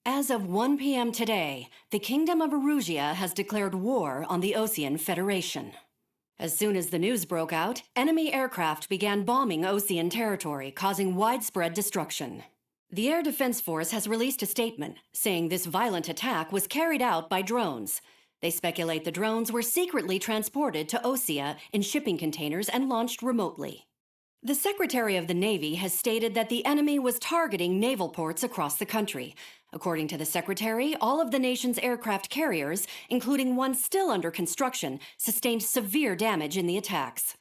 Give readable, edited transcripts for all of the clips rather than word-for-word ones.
As of 1 p.m. today, the Kingdom of Erusia has declared war on the Osean Federation. As soon as the news broke out, enemy aircraft began bombing Osean territory, causing widespread destruction. The Air Defense Force has released a statement saying this violent attack was carried out by drones. They speculate the drones were secretly transported to Osea in shipping containers and launched remotely. The Secretary of the Navy has stated that the enemy was targeting naval ports across the country. According to the Secretary, all of the nation's aircraft carriers, including one still under construction, sustained severe damage in the attacks.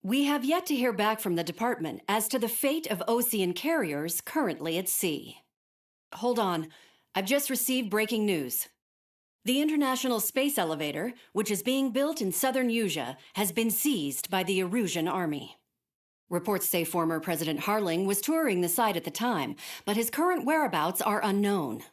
We have yet to hear back from the department as to the fate of Osean carriers currently at sea. Hold on, I've just received breaking news. The International Space Elevator, which is being built in southern Usea, has been seized by the Erusian army. Reports say former President Harling was touring the site at the time, but his current whereabouts are unknown.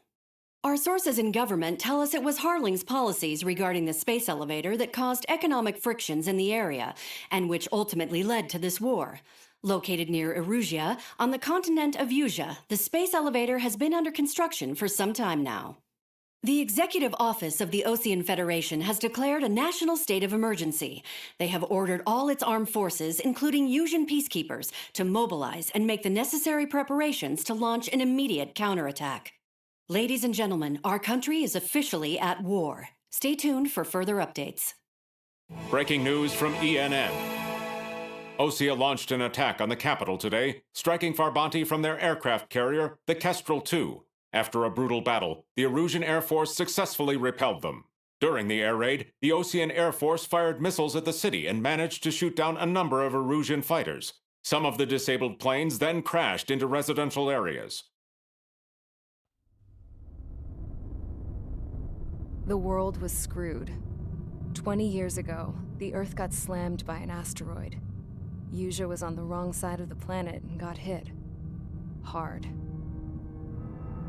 Our sources in government tell us it was Harling's policies regarding the space elevator that caused economic frictions in the area, and which ultimately led to this war. Located near Erusia, on the continent of Usea, the space elevator has been under construction for some time now. The Executive Office of the Osean Federation has declared a national state of emergency. They have ordered all its armed forces, including Usian peacekeepers, to mobilize and make the necessary preparations to launch an immediate counterattack. Ladies and gentlemen, our country is officially at war. Stay tuned for further updates. Breaking news from ENN. Osea launched an attack on the capital today, striking Farbanti from their aircraft carrier, the Kestrel II. After a brutal battle, the Erusian Air Force successfully repelled them. During the air raid, the Osean Air Force fired missiles at the city and managed to shoot down a number of Erusian fighters. Some of the disabled planes then crashed into residential areas. The world was screwed. 20 years ago, the Earth got slammed by an asteroid. Usea was on the wrong side of the planet and got hit. Hard.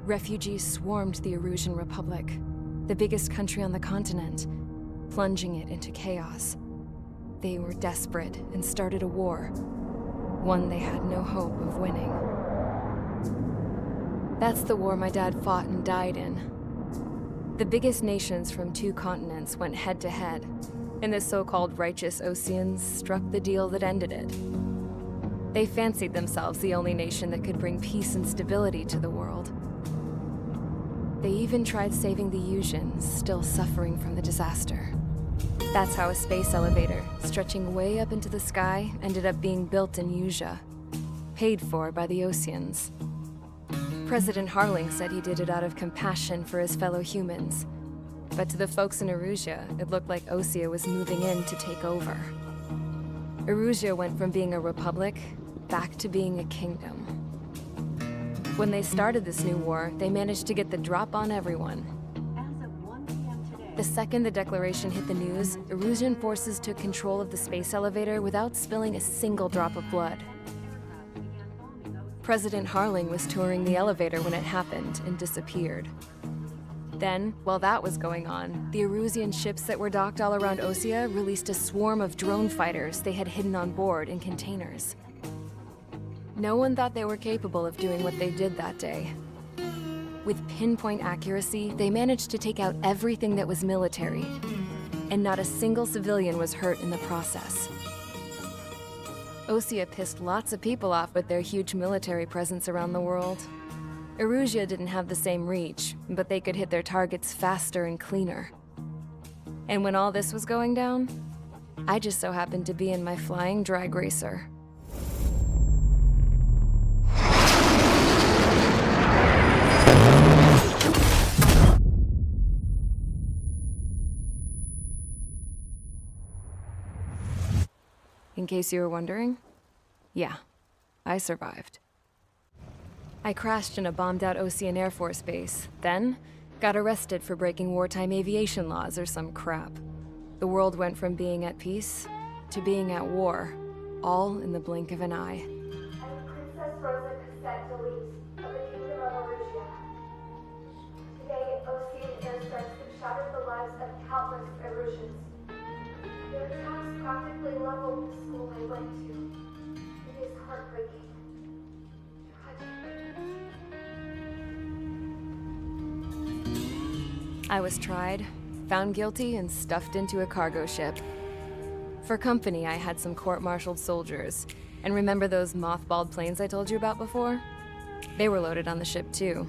Refugees swarmed the Erusian Republic, the biggest country on the continent, plunging it into chaos. They were desperate and started a war, one they had no hope of winning. That's the war my dad fought and died in. The biggest nations from 2 continents went head-to-head, and the so-called righteous Oseans struck the deal that ended it. They fancied themselves the only nation that could bring peace and stability to the world. They even tried saving the Usians, still suffering from the disaster. That's how a space elevator, stretching way up into the sky, ended up being built in Usea, paid for by the Oseans. President Harling said he did it out of compassion for his fellow humans. But to the folks in Erusia, it looked like Osea was moving in to take over. Erusia went from being a republic back to being a kingdom. When they started this new war, they managed to get the drop on everyone. As of 1 p.m. today, The second the declaration hit the news, Erusian forces took control of the space elevator without spilling a single drop of blood. President Harling was touring the elevator when it happened and disappeared. Then, while that was going on, the Erusian ships that were docked all around Osea released a swarm of drone fighters they had hidden on board in containers. No one thought they were capable of doing what they did that day. With pinpoint accuracy, they managed to take out everything that was military, and not a single civilian was hurt in the process. Osea pissed lots of people off with their huge military presence around the world. Erusia didn't have the same reach, but they could hit their targets faster and cleaner. And when all this was going down, I just so happened to be in my flying drag racer. In case you were wondering, yeah, I survived. I crashed in a bombed-out Osean Air Force base, then got arrested for breaking wartime aviation laws or some crap. The world went from being at peace to being at war, all in the blink of an eye. I'm Princess Rosa Cassette Delete of the Kingdom of Erusia. Today, Osean airstrikes have shattered the lives of countless Erusians. Their attacks practically leveled the school I went to. It is heartbreaking. Tragic. I was tried, found guilty, and stuffed into a cargo ship. For company, I had some court-martialed soldiers. And remember those mothballed planes I told you about before? They were loaded on the ship too.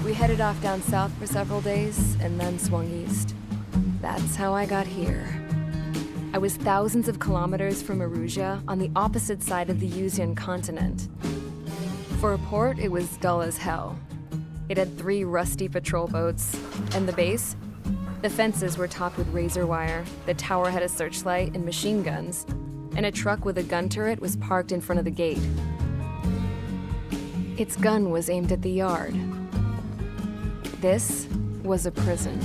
We headed off down south for several days, and then swung east. That's how I got here. I was thousands of kilometers from Erusia, on the opposite side of the Usian continent. For a port, it was dull as hell. It had 3 rusty patrol boats, and the base? The fences were topped with razor wire, the tower had a searchlight and machine guns, and a truck with a gun turret was parked in front of the gate. Its gun was aimed at the yard. This was a prison.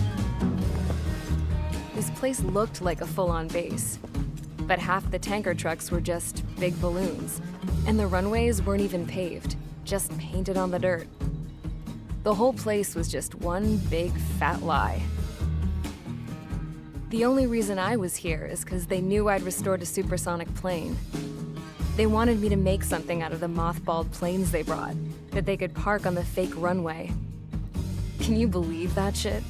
This place looked like a full-on base, but half the tanker trucks were just big balloons, and the runways weren't even paved, just painted on the dirt. The whole place was just one big fat lie. The only reason I was here is because they knew I'd restored a supersonic plane. They wanted me to make something out of the mothballed planes they brought, that they could park on the fake runway. Can you believe that shit?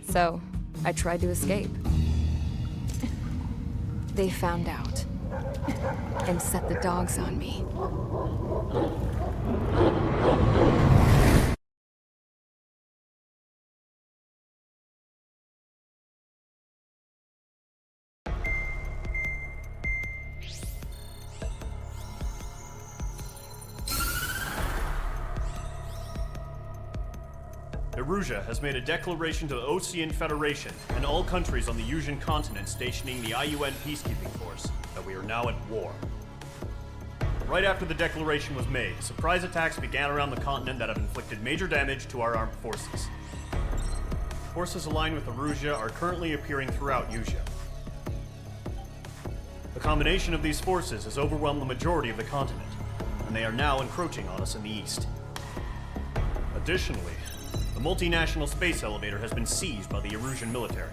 So, I tried to escape. They found out, and set the dogs on me. Erusia has made a declaration to the Ocean Federation and all countries on the Usian continent stationing the IUN peacekeeping force that we are now at war. Right after the declaration was made, surprise attacks began around the continent that have inflicted major damage to our armed forces. Forces aligned with Erusia are currently appearing throughout Usia. The combination of these forces has overwhelmed the majority of the continent, and they are now encroaching on us in the east. Additionally, the multinational space elevator has been seized by the Erusian military.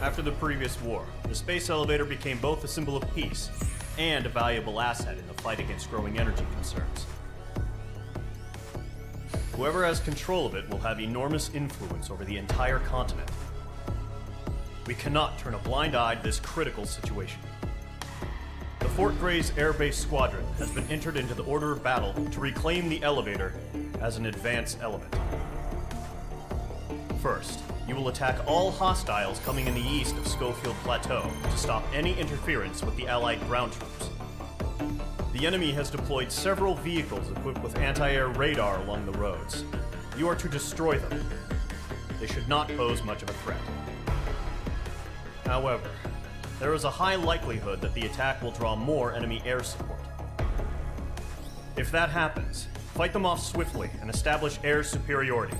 After the previous war, the space elevator became both a symbol of peace and a valuable asset in the fight against growing energy concerns. Whoever has control of it will have enormous influence over the entire continent. We cannot turn a blind eye to this critical situation. The Fort Gray's Air Base Squadron has been entered into the order of battle to reclaim the elevator as an advance element. First, you will attack all hostiles coming in the east of Schofield Plateau to stop any interference with the Allied ground troops. The enemy has deployed several vehicles equipped with anti-air radar along the roads. You are to destroy them. They should not pose much of a threat. However, there is a high likelihood that the attack will draw more enemy air support. If that happens, fight them off swiftly and establish air superiority.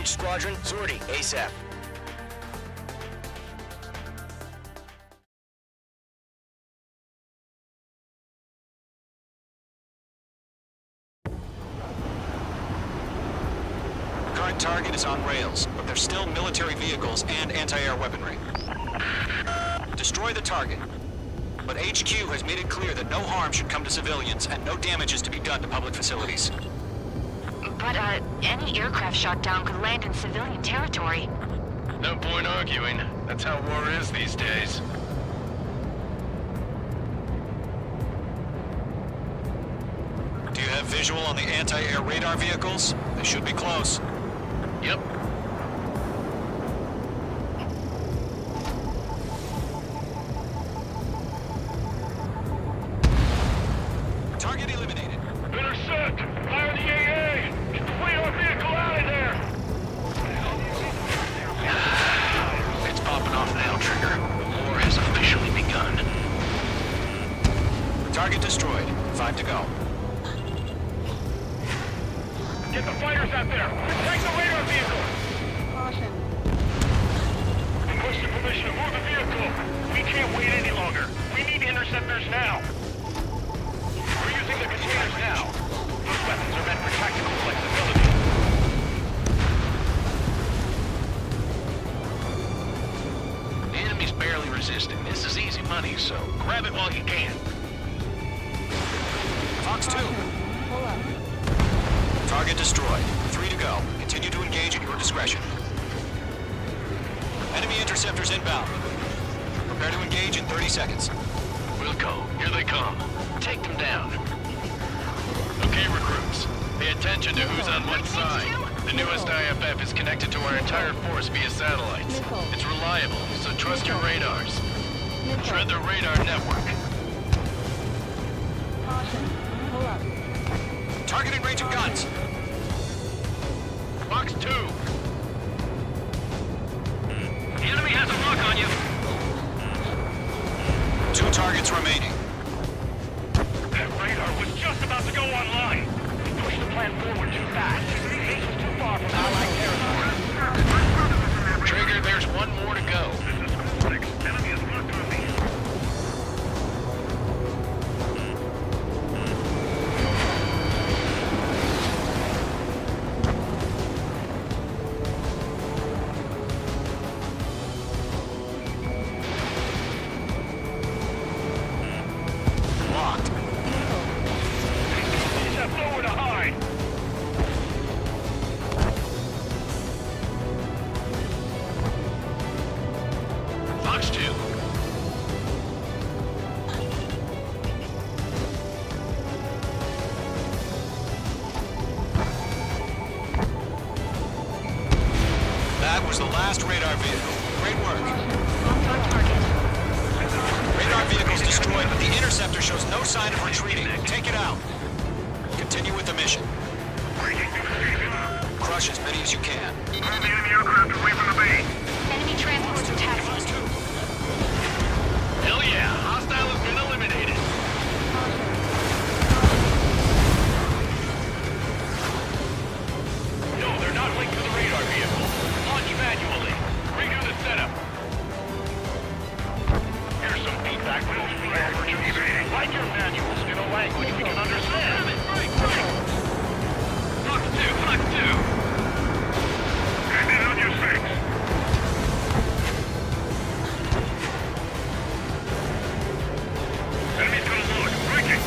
Engage squadron. Sortie, ASAP. Current target is on rails, but there's still military vehicles and anti-air weaponry. Destroy the target. But HQ has made it clear that no harm should come to civilians and no damage is to be done to public facilities. But, any aircraft shot down could land in civilian territory. No point arguing. That's how war is these days. Do you have visual on the anti-air radar vehicles? They should be close. Yep. Target eliminated. Intercept! Fire the AA! Get the radar vehicle out of there! It's popping off now, Trigger. The war has officially begun. Target destroyed. 5 to go. Get the fighters out there! Protect the radar vehicle! Caution. Requesting permission to move the vehicle. We can't wait any longer. We need interceptors now. We're using the containers now. Those weapons are meant for tactical flexibility. The enemy's barely resisting. This is easy money, so grab it while you can. Fox 2. Pull up. Target destroyed. 3 to go. Continue to engage at your discretion. Enemy interceptors inbound. Prepare to engage in 30 seconds. We'll go. Here they come. Take them down. Okay, recruits. Pay attention to who's on what side. The newest IFF is connected to our entire force via satellites. It's reliable, so trust your radars. Shred the radar network. Caution. Pull up. Target in range of guns. Fox 2. The enemy has a lock on you. 2 targets remaining. That radar was just about to go online. We pushed the plan forward too fast. This was too far from Allied territory. Trigger, there's one more to go. Enemy is locked on me. Locked. He's have nowhere to hide. Fox 2. That was the last radar vehicle. Great work. On target. Radar vehicle's destroyed, but the interceptor shows no sign of retreating. Take it out. Continue with the mission. Crush as many as you can. Enemy aircraft away from the base. Enemy transports attacking. Hell yeah, hostile has been eliminated. No, they're not linked to the radar vehicle. Launch manually. Redo the setup. Here's some feedback from those researchers. Write your manuals in a language we can understand. Fox 2, Fox 2. Hand in on your 6. Enemy's gonna load. Breaking.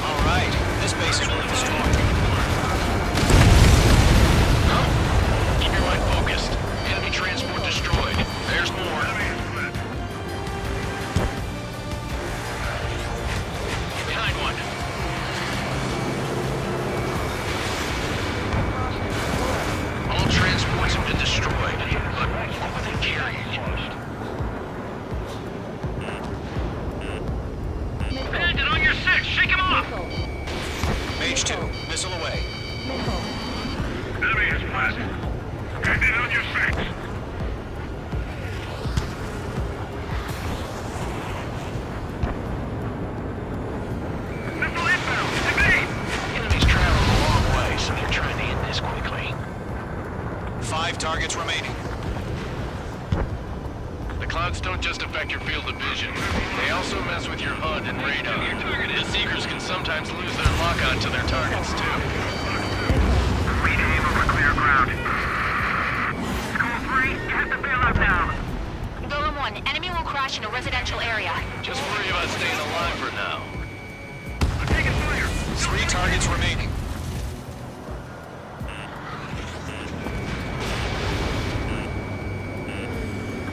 All right. This base is really destroyed. Keep your mind focused. Enemy transport destroyed. There's more. Behind one. All transports have been destroyed. But what were they carrying? Bandit on your 6! Shake him off! Mage 2. Missile away. Enemy is planted. Bandit on your 6! Missile inbound! don't just affect your field of vision. They also mess with your HUD and radar. The Seekers can sometimes lose their lock-on to their targets, too. Rename over clear ground. School 3, you have to bail out now. Golem 1, enemy will crash in a residential area. Just worry about staying alive for now. I'm taking fire. 3 targets remaining.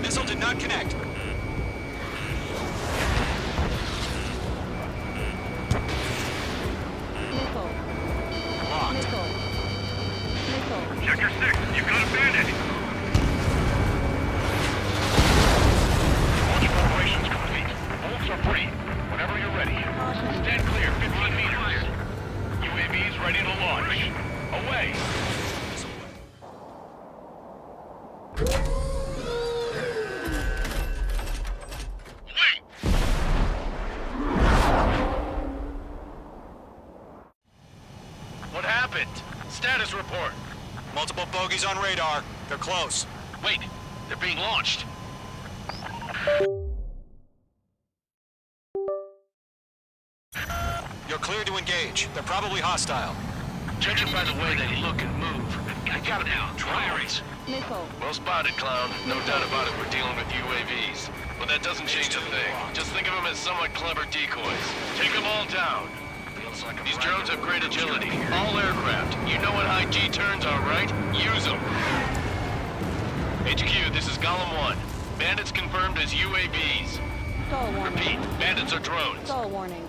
Missile did not connect. Missile. Locked. Missile. Missile. Sector 6, you've got a bandit. Launch preparations complete. Bolts are free. Whenever you're ready. Caution. Stand clear, 15 meters. UAVs ready to launch. Away. What happened? Status report. Multiple bogeys on radar. They're close. Wait, they're being launched. You're cleared to engage. They're probably hostile. Judging by the way they look and move, I got it now. Drones. Missile. Well spotted, clown. No doubt about it, we're dealing with UAVs. But that doesn't change a thing. Just think of them as somewhat clever decoys. Take them all down. These drones have great agility. All aircraft. You know what high G turns are, right? Use them. HQ, this is Golem 1. Bandits confirmed as UAVs. Stall warning. Repeat, bandits are drones. Stall warning.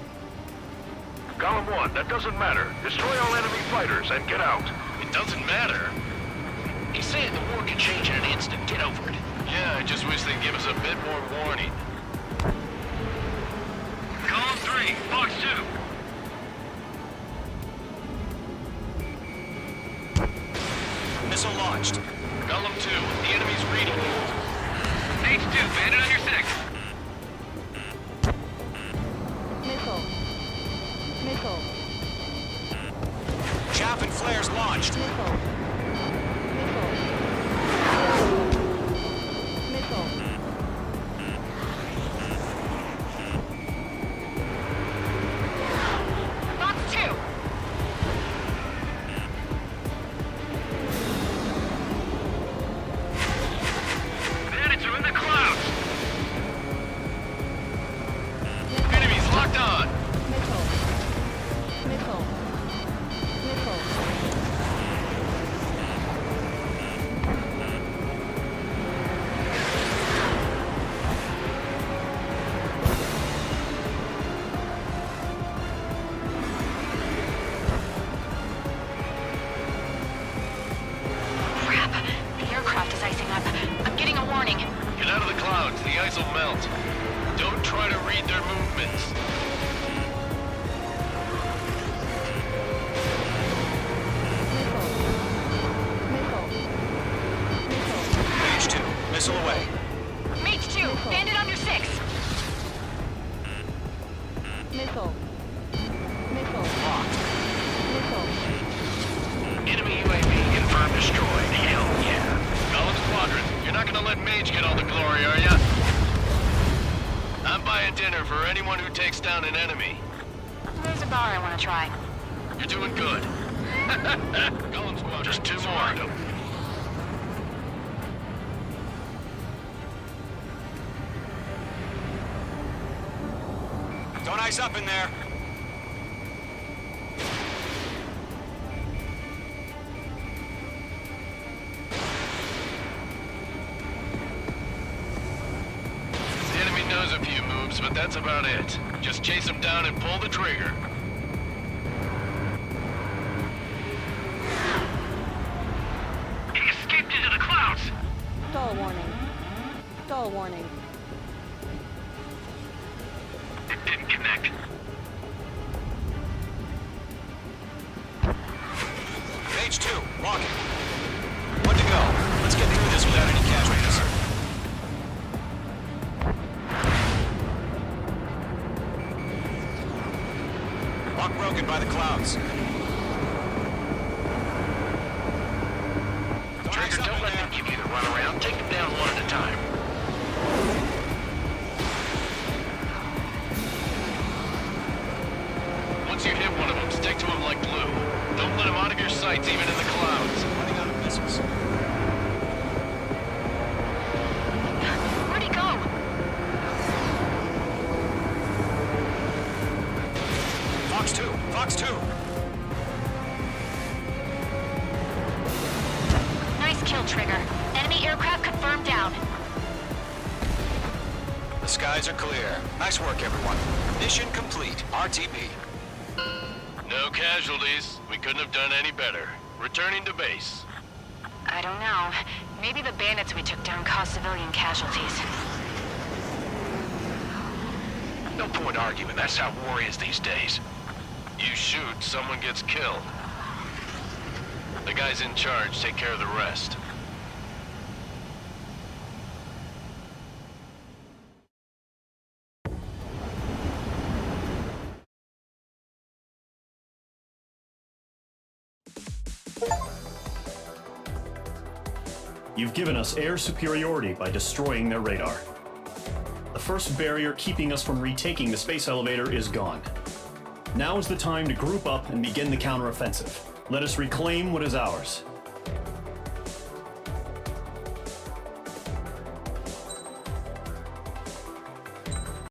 Golem 1, that doesn't matter. Destroy all enemy fighters and get out. It doesn't matter. He's saying the war can change in an instant. Get over it. Yeah, I just wish they'd give us a bit more warning. Golem 3, Fox 2. Missile launched. Golem 2, the enemy's reading. Stage 2, bandit on your 6. Missile. Missile. Chaff and flares launched. Missile. Missile. Missile. Fox 2. Bandits are in the clouds. Enemies locked on. Missile. Missile. Missile. Crap. The aircraft is icing up. I'm getting a warning. Get out of the clouds, the ice will melt. Don't try to read their movements. Page 2. Missile away. Mate 2, bandit on your 6. Missile. Missile. Locked. Missile. Enemy UAV confirmed destroyed. Hell yeah. Golem Squadron, you're not gonna let Mage get all the glory, are ya? I'm buying dinner for anyone who takes down an enemy. There's a bar I want to try. You're doing good. Golem Squadron, Just 2 smart. more. Don't ice up in there. The enemy knows a few moves, but that's about it. Just chase him down and pull the trigger. He escaped into the clouds. Stall warning. Stall warning. It didn't connect. Page 2. Locking. One to go. Let's get through this without any casualties. Lock broken by the clouds. Trigger, don't let them give you the runaround. Take them down one at a time. you hit one of them, stick to him like glue. Don't let him out of your sights, even in the clouds. Running out of missiles. Where'd he go? Fox 2! Fox 2! Nice kill, Trigger. Enemy aircraft confirmed down. The skies are clear. Nice work, everyone. Mission complete. RTB. No casualties. We couldn't have done any better. Returning to base. I don't know. Maybe the bandits we took down caused civilian casualties. No point arguing. That's how war is these days. You shoot, someone gets killed. The guys in charge take care of the rest. You've given us air superiority by destroying their radar. The first barrier keeping us from retaking the space elevator is gone. Now is the time to group up and begin the counteroffensive. Let us reclaim what is ours.